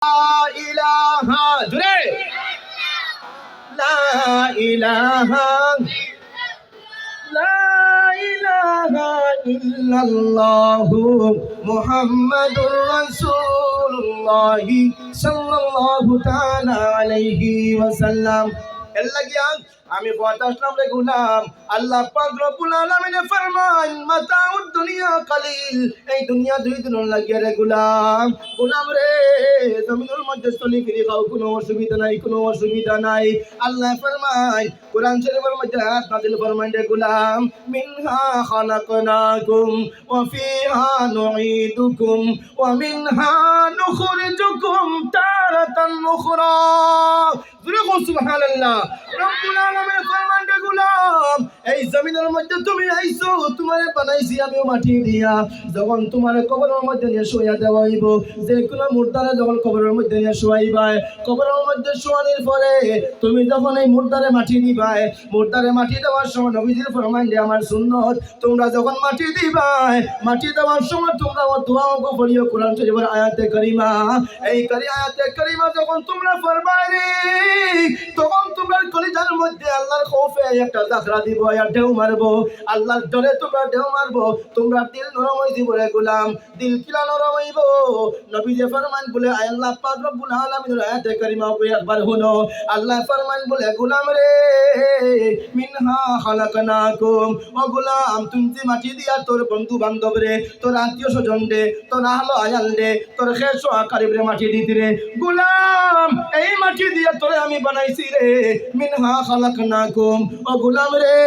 ইলাহা জুড়ে লা ইলাহা লা ইলাহা ইল্লাল্লাহু মুহাম্মাদুর রাসূলুল্লাহ সাল্লাল্লাহু তাআলা আলাইহি ওয়াসাল্লাম। এর লাগিয়া আমি কথা আসলাম রে গুলাম, আল্লাহ পাক রব্বুল আলামিন ফরমান মাতাউদ দুনিয়া কালিল, এই দুনিয়া দুই দিনের লাগিয়া রে গুলাম। গুলাম রে জমিনের মধ্যে চলি ফিরি খাও, কোনো অসুবিধা নাই, কোনো অসুবিধা নাই। আল্লাহ ফরমান কোরআন শরীফের মধ্যে আয়াত নাযিল ফরমান রে গুলাম, মিনহা খালাকনাকুম ওয়া ফিহা নুঈদুকুম ওয়া মিনহা নুখরিজুকুম তারাতান উখরা। সুবহানাল্লাহ। রব্বুল আলামিন ফরমান রে গুলাম, এই জমিনের মধ্যে তুমি আইছো, তোমারে বানাইছি আমি মাটি দিয়া। যখন তোমার কবরের মধ্যে নিয়ে শুইয়া দেওয়া হইব, যে কোনো মুর্দারে যখন কবরের মধ্যে নিয়ে শুয়াইবাই, কবরের মধ্যে শুয়ানোর পরে তুমি যখন এই মুর্দারে মাটি দিবাই, মুর্দারে মাটি দেওয়ার সময় নবীজির ফরমান যে আমার সুন্নত, তোমরা যখন মাটি দিবাই, মাটি দেওয়ার সময় তোমরা দোয়া পড়িও কোরআন শরীফের আয়াতে কারিমা। এই আয়াতে কারিমা যখন তোমরা পড়বাই, তখন তোমরা কলিজার মধ্যে আল্লাহর খৌফে একটা জাখরা দিব, আর ঢেউ মারবো, আল্লাহর ডরে তোমরা ঢেউ মারবো, তোমরা দিল নরম হয়ে দিব রে গুলাম। দিল কিলা নরম হইব? নবী যে ফরমান বলে আল্লাহ পাক রব্বুল আলামিনের আয়াতে কারিমা একবার শুনো। আল্লাহ ফরমান বলে গুলাম রে মিনহা খালাকনাকুম, ও গুলাম তুমি যে মাটি দিয়া তোর বন্ধু বান্ধব রে, তোর আত্মীয় স্বজন রে, তোর আহলো আয়াল রে, তোর খেসো আকারিব রে মাটি দিতি রে গুলাম, এই মাটি দিয়া তোরে আমি বানাইছি রে। মিনহা খালাকনাকুম, ও গুলাম রে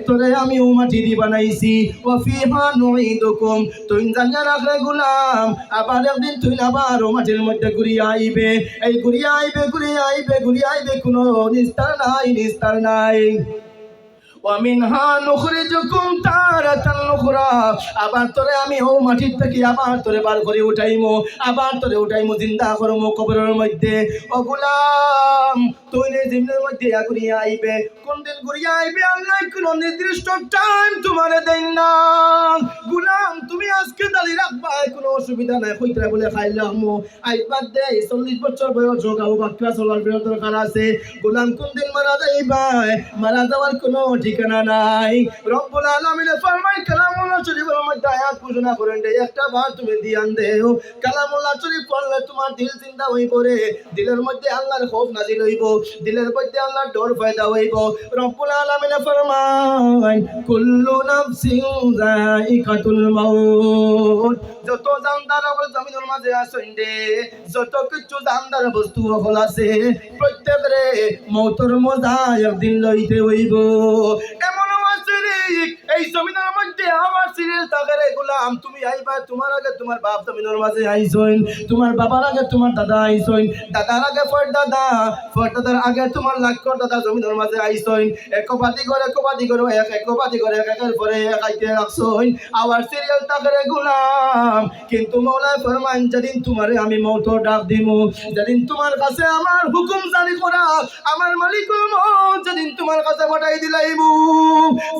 তোরে আমি ও মাটি দি বানাইছি। ওয়া ফিহা নুঈদুকুম, তুই জানিয়া রাখলে গুলাম, আবার একদিন তুই আবার ও মাটির মধ্যে ঘুরিয়া আইবে। এই ঘুরিয়া আইবে, ঘুরিয়া আইবে, ঘুরিয়া আইবে, কোনো নিস্তার নাই, নিস্তার নাই। ওয়ামিনহা নুখরিজুকুম তারাতান উখরা, আবার তোরে আমি ও মাটির থেকে আবার তোরে বার করে উঠাইমু, আবার তোরে উঠাইমু, জিন্দা করমু কবরের মধ্যে। ও গোলাম তুই নে জিনের মধ্যে ঘুরিয়া আইবে, কোন দিন ঘুরিয়া আইবে আল্লাহ কোন নির্দিষ্ট টাইম তোমারে দেন না। গোলাম তুমি আজকে দালি রাখবা, কোনো অসুবিধা নাই, কইতরা বলে খাইলামু আইবার দে 40 বছর বয়স হোক, আবু বাক্কা চলার বেরোর দরকার আছে। গোলাম কোন দিন মারা যাইবা, মারা যাওয়ার কোনো ঠিকানা নাই। রব্বুল আলামিন ফরমায় কালামুল্লাহ শরীফের মধ্যে আয়াত ঘোষণা করেন রে, একটা বার তুমি দিয়ান দেও, কালামুল্লাহ শরীফ পড়লে তোমার দিল জিন্দা হইব রে, দিলের মধ্যে আল্লাহর খৌফ নাজিল হইব, দিলের মধ্যে আল্লাহর ডর পয়দা হইব। রব্বুল আলামিন ফরমায় কুল্লু নাফসিন যায়িকাতুল মাউত, যত জানদার হল জমিনের মাঝে আছেন রে, যত কিছু জানদার বস্তু হল আছে, প্রত্যেকরে মৌতর মজা একদিন লইতে হইব। এমন আছে রে এই জমিনের মধ্যে আমার সিরিয়াল থাকে রে গোলাম, তুমি আইবা, তোমার আগে তোমার বাপ জমিনের মাঝে আইসইন, তোমার বাবার আগে তোমার দাদা আইসইন, দাদার আগে ফর দাদা, ফর দাদার আগে তোমার লাক্ষর দাদা জমিনের মাঝে আইসইন। একবাদি করে একবাদি করে একের পরে এক আইতে রাখছইন, আবার সিরিয়াল থাকে রে গোলাম। কিন্তু মৌলা ফরমান যেদিন তোমারে আমি মৌত ডাক দিমু, যেদিন তোমার কাছে আমার হুকুম জারি করা আমার মালিকুল মউত যেদিন তোমার কাছে পাঠাই দিলাইবু,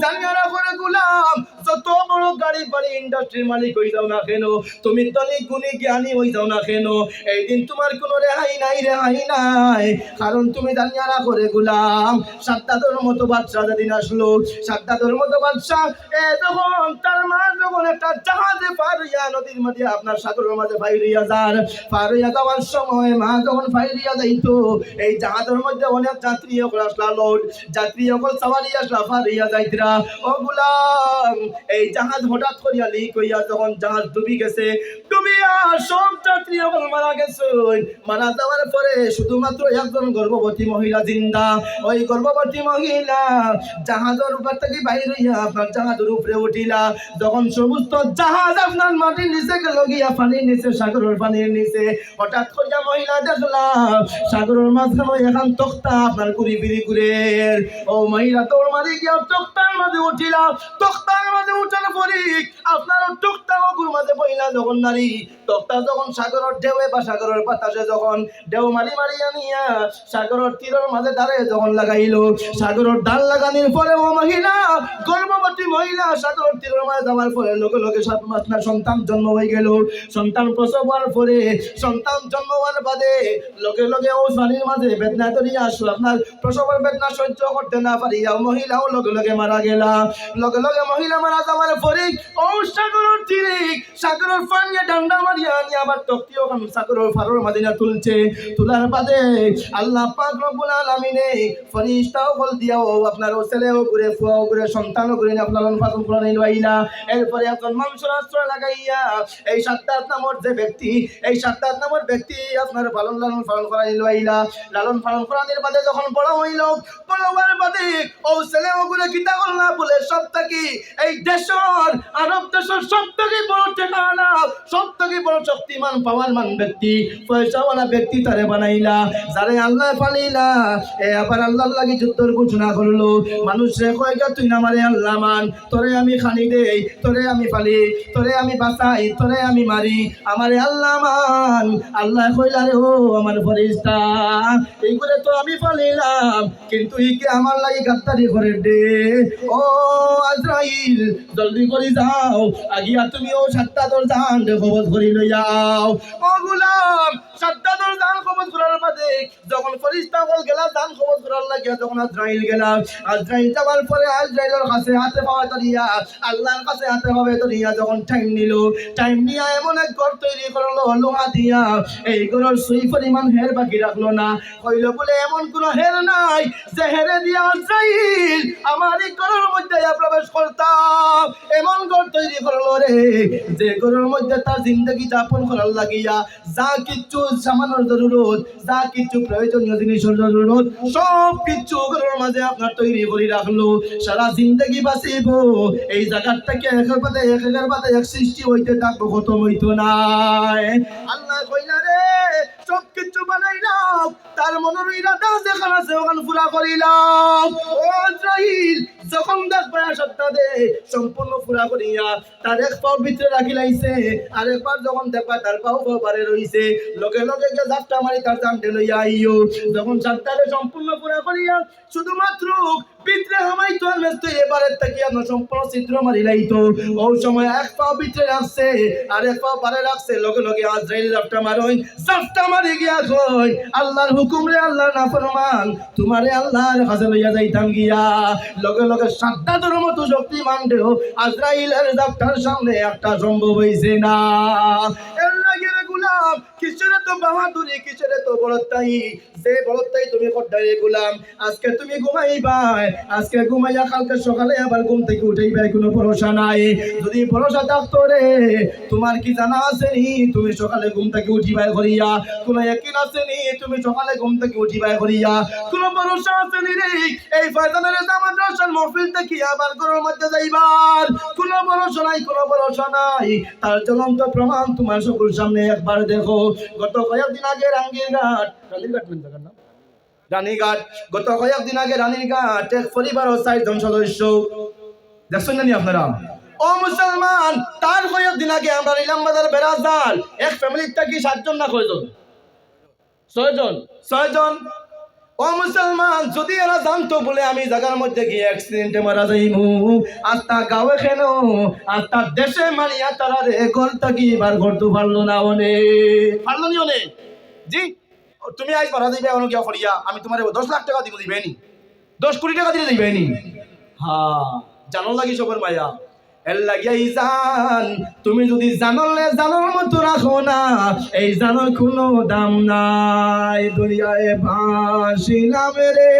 জানিয়া রাখো রে গোলাম, যত বড় গাড়ি বাড়ি ইন্ডাস্ট্রির মালিক হই যাও না কেন, তুমি তনি গুণী জ্ঞানী হই যাও না কেন, এই দিন তোমার কোনো রেহাই নাই, রেহাই নাই। কারণ তুমি জানিয়া রাখো রে গোলাম, সাদ্দাতের মতো বাদশা যেদিন আসলো, সাদ্দাতের মতো বাদশা যখন তার মা যখন একটা জাহাজে পার হইয়া নদীর মধ্যে আপনার সাগরের মাঝে ফাইরিয়া যাওয়ার সময় মা যখন ফাইরিয়া যাইতো, এই জাহাজের মধ্যে অনেক যাত্রী আসলা, লোড যাত্রী সকল সাওয়ারি আসলা ফারিয়া যাইতরা। ও গোলাম এই জাহাজ হঠাৎ করিয়া লিক হইয়া যখন জাহাজ ডুবি গেছে, ডুবিয়া সব যাত্রী সকল মারা গেছে। মারা যাওয়ার পরে শুধুমাত্র একজন গর্ভবতী মহিলা জিন্দা। ওই গর্ভবতী মহিলা জাহাজের উপর থেকে বাইর হইয়া আপনার জাহাজের উপরে উঠিলা। যখন সমস্ত জাহাজ আপনার মাটির নিচে গেল গিয়া পানির নিচে, সাগরের পানির নিচে, হঠাৎ করিয়া মহিলা দেখলা সাগরের মাঝখানে এখন তক্তা আপনার ঘুরি ফিরি ঘুরে। ও মহিলা দৌড় মারি গিয়া তক্তার মাঝে উঠিলা, তক্তার মাঝে মাঝে উঠার পরে আপনার টুকটা অগুর মাঝে বইলা যখন নারী তক্তা যখন সাগরের ঢেউয়ে বা সাগরের বাতাসে যখন ঢেউ মারি মারি আনিয়া সাগরের তীরের মাঝে দাঁড়ে যখন লাগাইলো সাগরের ডাল লাগানোর পরে ও মহিলা গর্ভবতী মহিলা সাগরের তীরের মাঝে যাওয়ার পরে লোকে লোকে 7 মাস না সন্তান জন্ম হয়ে গেল। সন্তান প্রসব হওয়ার পরে সন্তান জন্ম হওয়ার বাদে লোকে লোকে ও পানির মাঝে বেদনা ধরিয়া আসলো আপনার প্রসবের বেদনা সহ্য করতে না পারিয়া মহিলাও লোকে লোকে মারা গেলা। লোকে লোকে মহিলা মারা যাওয়ার পরে ও সাগরের তীরে সাগরের পানিয়ে ডান্ডা মারিয়া নিয়ে আবার তক্তি ওখান সাগরের ফারোর মাদিনা তুলছে। তোলার বাদে আল্লাহ পাক রব্বুল আলামিনে ফেরেশতাও বল দিয়াও আপনার ও ছেলেও করে ফুয়াও করে সন্তানও করে আপনার অনুপাতন করে নিলাইলা। এরপরে একজন মানুষের আশ্রয় লাগাইয়া এই সাদ্দাত নামক যে ব্যক্তি এই সাদ্দাত নামক ব্যক্তি আপনার লালন পালন করা নিলাইলা। লালন পালন করানোর বাদে যখন বড় হইল বড় হওয়ার বাদে ও ছেলেও করে কিতা করলা বলে সব থেকে এই দেশের আরব দেশের সব থেকে বড় ঠিকানা সব থেকে বড় শক্তিমান পাওয়ারমান ব্যক্তি পয়সাওয়ালা ব্যক্তি তারে বানাইলা যারে আল্লাহ পালিলা। আবার আল্লাহর লাগি যুদ্ধের ঘোষণা করলো। মানুষে কয়গা তুই না মারে আল্লাহ মান, তোরে আমি খানি দেই, তোরে আমি পালি, তোরে আমি বাঁচাই, তোরে আমি মারি, আমারে আল্লাহ মান। আল্লাহ কইলা রে ও আমার ফেরেশতা এই করে তো আমি পালিলাম কিন্তু ইকে আমার লাগি গাদ্দারি করে দে। ও আজরাইল জলদি করে যাও আগিয়া তুমি ও সাদ্দাতর জান কবজ করি লইয়াও। ও গোলাম সাদ্দাতর জান কবজ করার বাদে যখন ফেরেশতা বল গেলা জান কবজ করার লাগিয়া যখন আজরাইল গেলা আজরাইল যাওয়ার পরে আজরাইলের কাছে হাতে পাওয়া ধরিয়া আল্লাহর কাছে হাতে পাবে ধরিয়া যখন টাইম নিল টাইম নিয়ে এমন এক ঘর তৈরি করলো লোহা দিয়া এই ঘরের সুই পরিমাণ হের বাকি রাখলো না। কইল বলে এমন কোন হের নাই যে হেরে দিয়া আজরাইল আমার এই ঘরের মধ্যে প্রবেশ করতাম। এমন ঘর তৈরি করলো রে যে ঘরের মধ্যে তার জিন্দগি যাপন করার লাগিয়া যা কিছু সামানের জরুরত যা কিছু প্রয়োজনীয় জিনিসের জরুরত সব কিছু ঘরের মাঝে আপনার তৈরি করে রাখলো। সারা জিন্দগি বাঁচিব এই জায়গার থেকে একের বাদে এক সৃষ্টি হইতে থাকবো খতম হইতো নাই। আল্লাহ কইলা রে সব কিছু বানাইলাম তার মনের ইরাদা যেখানে আছে ওখানে পুরা করিলাম। ও আজরাইল যখন দেখবা সত্তা দে সম্পূর্ণ পুরা করিয়া তার এক পাও ভিতরে রাখি লাইছে আর একবার যখন দেখবা তার পাও বারে রইছে লগে লগে গিয়ে জাপটা মারি তার জানতে লইয়া আইও। যখন সত্তারে সম্পূর্ণ পুরা করিয়া শুধুমাত্র ভিতরে হামাই তো আর মেস্ত এবারের থেকে আমরা সম্পূর্ণ চিত্র মারি লাইতো। ওই সময় এক পাও ভিতরে রাখছে আর এক পাও বারে রাখছে লগে লগে আজরাইল জাপটা মারই জাপটা মারি গিয়া কই আল্লাহর হুকুম রে আল্লাহর নাফরমান তোমারে আল্লাহর কাছে লইয়া যাইতাম গিয়া। লগে লগে সাদ্দাতের মতো শক্তিমান দেহ আজরাইলের জাপটার সামনে একটা সম্ভব হইছে না। এর লাগে রে গোলাম কিসের তো বাহাদুরি কিসের তো বড়তাই যে বড়তাই তুমি করতে গোলাম আজকে তুমি ঘুমাইবাই আজকে ঘুমাইয়া কালকে সকালে আবার ঘুম থেকে উঠেইবাই কোনো ভরসা নাই। যদি ভরসা থাকতো রে তোমার কি জানা আছে নি তুমি সকালে ঘুম থেকে উঠিবাই করিয়া কোনো ইয়াকিন আছে নি তুমি সকালে ঘুম থেকে উঠিবাই করিয়া কোনো ভরসা আছে নি রে এই ফয়জানের জামাত রওশন মাহফিল থেকে আবার ঘরের মধ্যে যাইবার কোনো ভরসা নাই কোনো ভরসা নাই। তার জ্বলন্ত প্রমাণ তোমার সকল সামনে একবার দেখো। গত কয়েকদিন আগে রানীঘাট গত কয়েকদিন আগে রানীঘাট এক পরিবারের 4 জন সদস্য দেখছেন না আপনারা ও মুসলমান তার কয়েকদিন আগে আমরা ইলামবাজার বেরাজাল এক ফ্যামিলির থেকে 7 জন না কয়জন 6 জন ও মুসলমান যদি এরা জানতো বলে আমি জায়গার মধ্যে গিয়ে অ্যাক্সিডেন্টে মারা যাইমু আস্তা গাঁয়ে কেন আস্তা দেশে মারিয়া তারা রে করতে কি বার করতে পারলো না অনেক জি তুমি আজ মারা যাইবে অনেক গিয়া করিয়া আমি তোমার 10 লাখ টাকা দিব দিবেনি 10 কোটি টাকা দিলে দিবেনি। হ্যাঁ জানো লাগি সবার মায়া এর লাগিয়াই জান তুমি যদি জানোর মতো রাখো না এই জানোর কোনো দাম নাই। দুনিয়ায় ভাসিলাম রে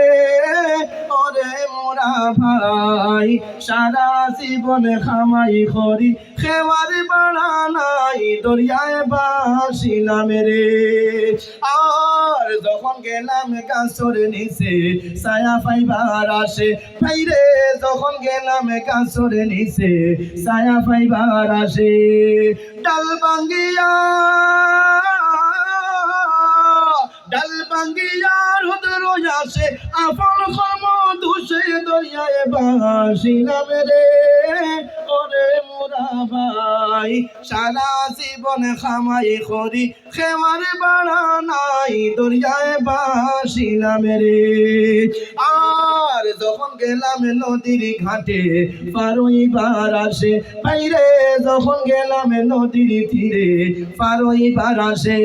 ওরে মোরা ভাই সারা জীবন খামাই করি খেওয়ার বাড়া নাই দরিয়ায় ভাসিলাম রে। আর যখন গেলাম গাছর নিচে ছায়া পাইবার আসে ভাইরে যখন গেলাম গাছর নিচে ছায়া পাইবার আসে ডাল ভাঙ্গিয়া রোদর আসে আপন কর্ম দুষে দরিয়ায় ভাসিলাম রে ওরে ভাই সারা জীবন খামাই করি খেমার বাড়া নাই দরিয়ায় ভাসিলাম রে। আর যখন গেলাম নদীর ঘাটে পারইবার আসে বাইরে, যখন গেলাম নদীর তীরে পারইবার আসে।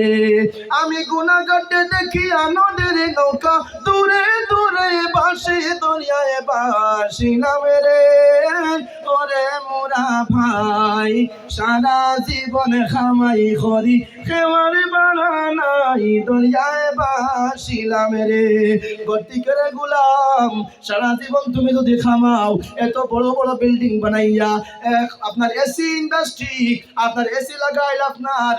আমি গুনাগাটে দেখিয়া নদীর নৌকা দূরে দূরে বাসে দরিয়ায় বাসিলাম রে। ওরে মোরা ভাই সারা জীবন খামাই করি খেমার বাড়া নাই দরিয়ায় বাসিলাম রে। গতি করে গুলাম সারা জীবন তুমি যদি খামাও, এত বড় বড় বিল্ডিং বানাইয়া আপনার এসি ইন্ডাস্ট্রি, আপনার এসি লাগাইল, আপনার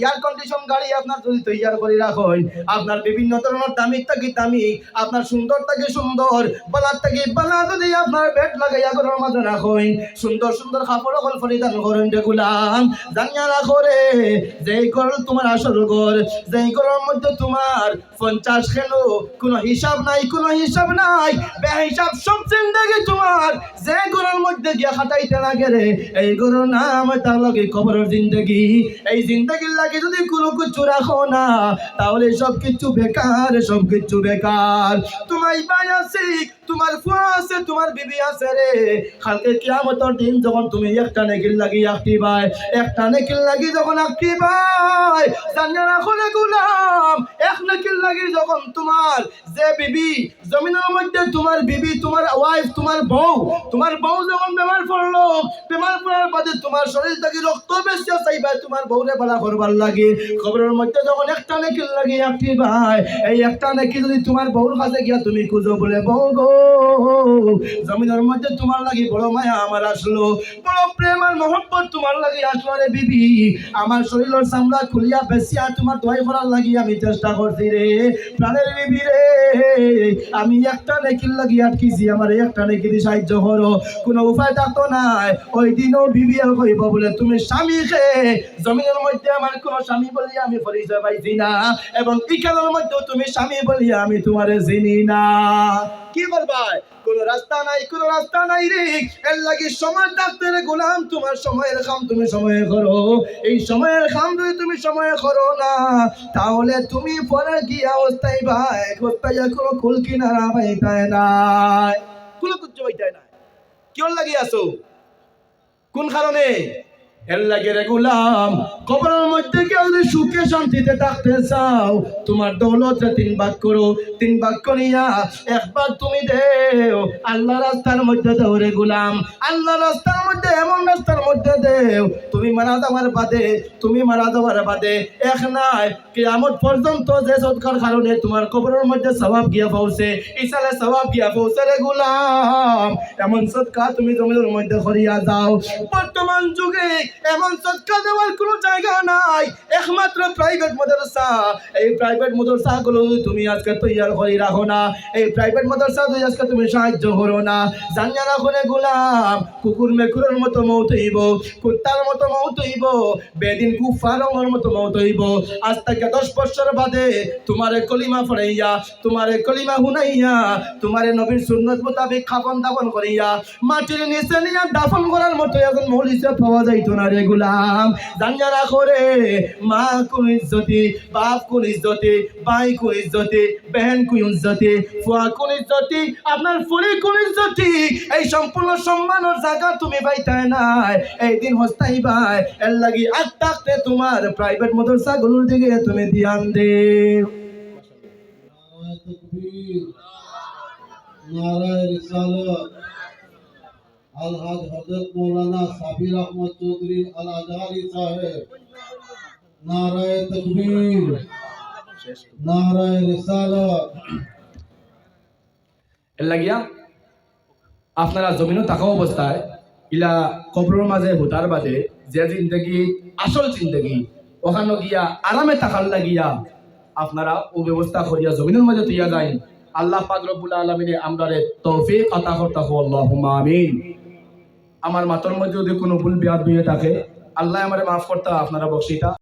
এয়ার কন্ডিশন গাড়ি আপনার যদি তৈরি করে রাখেন, আপনার বিভিন্ন ধরনের দামি থেকে দামি, আপনার সুন্দর থেকে সুন্দর, বালার থেকে বালা যদি আপনার বেড লাগাইয়া ঘরের মাঝে রাখেন, সুন্দর সুন্দর কাপড় কল পরিধান করেন রে গুলাম, জানিয়া রাখো রে যে ঘর তোমার আসল ঘর, যে ঘরের মধ্যে তোমার 50 খেলো কোনো হিসাব নাই, কোনো হিসাব নাই, বেহিসাব সব জিন্দেগি তোমার যে ঘরের মধ্যে গিয়া খাটাইতে লাগে রে, এই ঘরের নাম তার লাগে কবরের জিন্দেগি। এই জিন্দেগির লাগে যদি কোনো কিছু রাখো না, তাহলে সব কিছু বেকার, সব কিছু বেকার। তোমার ভাই আছে, তোমার ফুয়া আছে, তোমার বিবি আছে রে, কালকে কিয়ামতের দিন যখন তুমি একটা নেকির লাগি একটি ভাই, একটা নেকির লাগি যখন একটি ভাই, জানিয়া রাখো রে গুলাম, এক নেকির লাগি যখন তোমার যে বিবি জমিনের মধ্যে, তোমার বিবি, তোমার ওয়াইফ, তোমার বউ যখন বেমার পড়লো, বেমার পড়ার বাদে তোমার শরীর থেকে রক্ত বেশি চাইবা তোমার বউরে ভালো করবার লাগে, খবরের মধ্যে যখন একটা নেকির লাগে একটি ভাই, এই একটা নেকি যদি তোমার বউর কাছে গিয়া তুমি খুঁজো, বলে বউ গো জমিনের মধ্যে তোমার লাগি বড় মায়া আমার আসলো, বড় প্রেম আর মহব্বত তোমার লাগি আসলো রে বিবি, আমার শরীরের চামড়া খুলিয়া বেশিয়া তোমার দোয়াই করার লাগি আমি চেষ্টা করছি রে প্রাণের বিবি রে, আমি একটা নেকির লাগি আটকিছি, আমার একটা নেকি দিয়ে সাহায্য করো। কোনো উপায় থাকতো নাই, ওই দিনও বিবি আর কইব বলে তুমি স্বামী খে, জমিনের মধ্যে আমার কোনো স্বামী বলিয়া আমি পরিচয় পাইছি না, এবং ইখানের মধ্যেও তুমি স্বামী বলিয়া আমি তোমারে চিনি না। কি বলবা? কোনো রাস্তা নাই, কোনো রাস্তা নাই রে। এর লাগি সময় ডাক্তার গোলাম, তোমার সময়ের কাম তুমি সময়ে করো। এই সময়ের কাম যদি তুমি সময়ে করো না, তাহলে তুমি পরে কি অবস্থায় ভাই, অবস্থায় কোনো কুল কিনারা পাইতায় নাই, কোনো কিছু পাইতায় না। কি লাগি আসো? কোন কারণে? এর লাগে রে গুলাম, কবরের মধ্যে কেউ যদি সুখে শান্তিতে থাকতে চাও, তোমার দৌলত 3 ভাগ করো, 3 ভাগ করিয়া 1 ভাগ তুমি দেও আল্লাহ রাস্তার মধ্যে দেও রে গুলাম, আল্লাহ রাস্তার মধ্যে, এমন রাস্তার মধ্যে দেও তুমি মারা যাওয়ার বাদে, তুমি মারা যাওয়ার বাদে এক নাই কিয়ামত পর্যন্ত যে সদকার কারণে তোমার কবরের মধ্যে সওয়াব গিয়া পৌঁছে, ইসালে সওয়াব গিয়া পৌঁছে রে গুলাম, এমন সদকা তুমি জমিনের মধ্যে করিয়া যাও। বর্তমান যুগে এমন সদকা দেওয়ার কোনো জায়গা নাই, একমাত্র প্রাইভেট মাদ্রাসা। এই প্রাইভেট মাদ্রাসা গুলো তুমি আজকে তৈরি করে রাখো না, এই প্রাইভেট মাদ্রাসা যদি আজকে তুমি সাহায্য করো না, জানিয়া রাখো রে গোলাম, কুকুর মেকুরের মতো মৌত হইব, কুত্তার মতো মৌত হইব, বেদিন কুফারের মতো মৌত হইব। আজ থেকে 10 বছর বাদে তোমারে কলিমা পড়াইয়া, তোমারে কলিমা হুনাইয়া, তোমারে নবীর সুন্নত মোতাবেক খাপন দাপন করিয়া মাটির নিচে নিয়ে দাফন করার মতো এখন মৌলিসে পাওয়া যাইতো না রে গুলাম। জানিয়া রাখো রে, মা কোন ইজ্জতি, বাপ কোন ইজ্জতি, ভাই কোন ইজ্জতি, বেহেন কোন ইজ্জতি, ফুয়া কোন ইজ্জতি, আপনার ফুলি কোন ইজ্জতি, এই সম্পূর্ণ সম্মানের জায়গা তুমি পাইতাই নাই, এই দিন হস্তাই ভাই। এর লাগি আজ থাকতে তোমার প্রাইভেট মাদ্রাসা গুলোর দিকে তুমি ধ্যান দেও। নারায়ে রিসালাত আলহাজ হযরত মৌলানা সাবির আহমদ চৌধুরী আল আজহারি সাহেব, নারায়ে তাকবীর, নারায়ে রিসালাত। এর লাগিয়া আপনারা জমিনও থাকা অবস্থায় ইলা কবরের মাঝে হুতার বাদে যে জিন্দগি আসল জিন্দগি, ওখানে গিয়া আরামে থাকার লাগিয়া আপনারা ও ব্যবস্থা করিয়া জমিনের মাঝে তুইয়া যায়। আল্লাহ পাক রব্বুল আলামিন আমরারে তৌফিক আতা করতে হো, আল্লাহুম্মা আমিন। আমার মাথার মধ্যে যদি কোনো ভুল বিয়াদ হয়ে থাকে, আল্লাহ আমারে মাফ করতে, আপনারা বকশিতা।